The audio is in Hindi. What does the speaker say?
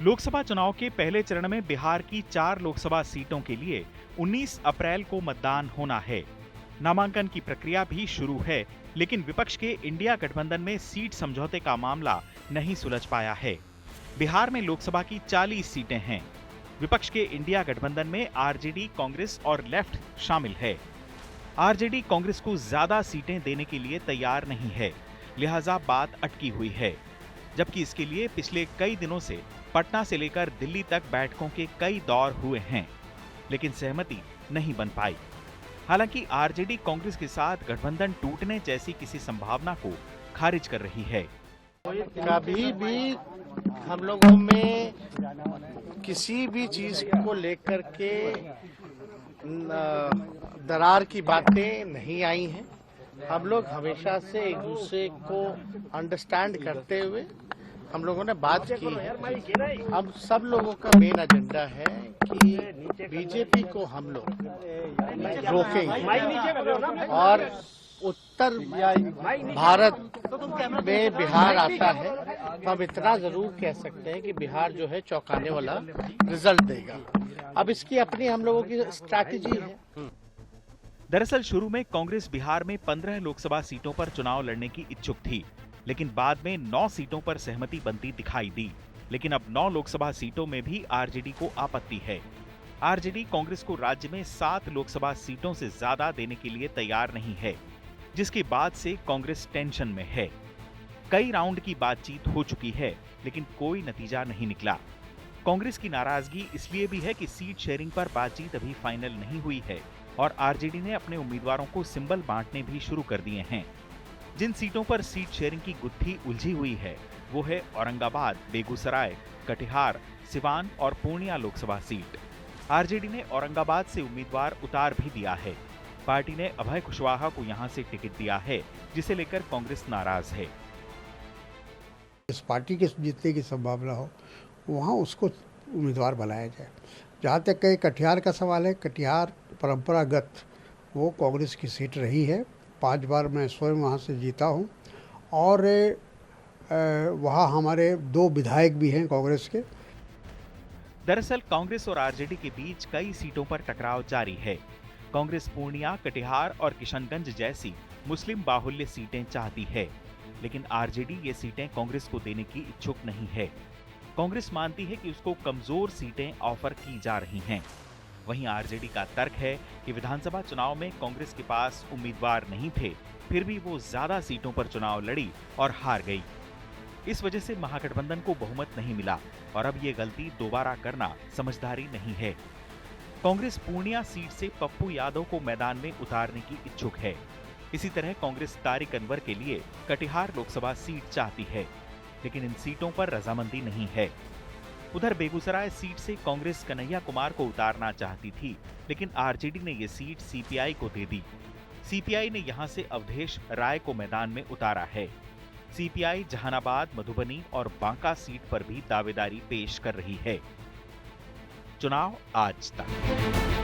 लोकसभा चुनाव के पहले चरण में बिहार की 4 लोकसभा सीटों के लिए 19 अप्रैल को मतदान होना है। नामांकन की प्रक्रिया भी शुरू है, लेकिन विपक्ष के इंडिया गठबंधन में सीट समझौते का मामला नहीं सुलझ पाया है। बिहार में लोकसभा की 40 सीटें हैं। विपक्ष के इंडिया गठबंधन में आरजेडी, कांग्रेस और लेफ्ट शामिल है। आरजेडी कांग्रेस को ज्यादा सीटें देने के लिए तैयार नहीं है, लिहाजा बात अटकी हुई है। जबकि इसके लिए पिछले कई दिनों से पटना से लेकर दिल्ली तक बैठकों के कई दौर हुए हैं, लेकिन सहमति नहीं बन पाई। हालांकि आरजेडी कांग्रेस के साथ गठबंधन टूटने जैसी किसी संभावना को खारिज कर रही है। कभी भी हम लोगों में किसी भी चीज को लेकर के दरार की बातें नहीं आई हैं। हम लोग हमेशा से एक दूसरे को अंडरस्टैंड करते हुए हम लोगों ने बात की है। अब सब लोगों का मेन एजेंडा है कि बीजेपी को हम लोग रोकेंगे और उत्तर भारत में बिहार आता है तो हम इतना जरूर कह सकते हैं कि बिहार जो है चौंकाने वाला रिजल्ट देगा। अब इसकी अपनी हम लोगों की स्ट्रैटेजी है। दरअसल शुरू में कांग्रेस बिहार में 15 लोकसभा सीटों पर चुनाव लड़ने की इच्छुक थी, लेकिन बाद में 9 सीटों पर सहमति बनती दिखाई दी। लेकिन अब 9 लोकसभा सीटों में भी आरजेडी को आपत्ति है। आरजेडी कांग्रेस को राज्य में 7 लोकसभा सीटों से ज्यादा देने के लिए तैयार नहीं है, जिसके बाद से कांग्रेस टेंशन में है। कई राउंड की बातचीत हो चुकी है, लेकिन कोई नतीजा नहीं निकला। कांग्रेस की नाराजगी इसलिए भी है कि सीट शेयरिंग पर बातचीत अभी फाइनल नहीं हुई है और आरजेडी ने अपने उम्मीदवारों को सिंबल बांटने भी शुरू कर दिए हैं। जिन सीटों पर सीट शेयरिंग की गुत्थी उलझी हुई है वो है औरंगाबाद, बेगूसराय, कटिहार, सिवान और पूर्णिया लोकसभा सीट। आरजेडी ने औरंगाबाद से उम्मीदवार उतार भी दिया है। पार्टी ने अभय कुशवाहा को यहां से टिकट दिया है, जिसे लेकर कांग्रेस नाराज है। इस पार्टी के जीतने की संभावना हो वहां उसको उम्मीदवार बनाया जाए। जहां तक के कटिहार का सवाल है, कटिहार परंपरागत वो कांग्रेस की सीट रही है। 5 बार मैं स्वयं वहां से जीता हूं और वहां हमारे 2 विधायक भी हैं कांग्रेस के। दरअसल कांग्रेस और आरजेडी के बीच कई सीटों पर टकराव जारी है। कांग्रेस पूर्णिया, कटिहार और किशनगंज जैसी मुस्लिम बाहुल्य सीटें चाहती है, लेकिन आरजेडी ये सीटें कांग्रेस को देने की इच्छुक नहीं है। कांग्रेस मानती है कि उसको कमजोर सीटें ऑफर की जा रही हैं। वहीं आरजेडी का तर्क है कि विधानसभा चुनाव में कांग्रेस के पास उम्मीदवार नहीं थे, फिर भी वो ज्यादा सीटों पर चुनाव लड़ी और हार गई। इस वजह से महागठबंधन को बहुमत नहीं मिला और अब ये गलती दोबारा करना समझदारी नहीं है। कांग्रेस पूर्णिया सीट से पप्पू यादव को मैदान में उतारने की इच्छुक है। इसी तरह कांग्रेस तारिक अनवर के लिए कटिहार लोकसभा सीट चाहती है, लेकिन इन सीटों पर रजामंदी नहीं है। उधर बेगूसराय सीट से कांग्रेस कन्हैया कुमार को उतारना चाहती थी, लेकिन आरजेडी ने ये सीट सीपीआई को दे दी। सीपीआई ने यहां से अवधेश राय को मैदान में उतारा है। सीपीआई जहानाबाद, मधुबनी और बांका सीट पर भी दावेदारी पेश कर रही है। चुनाव आज तक।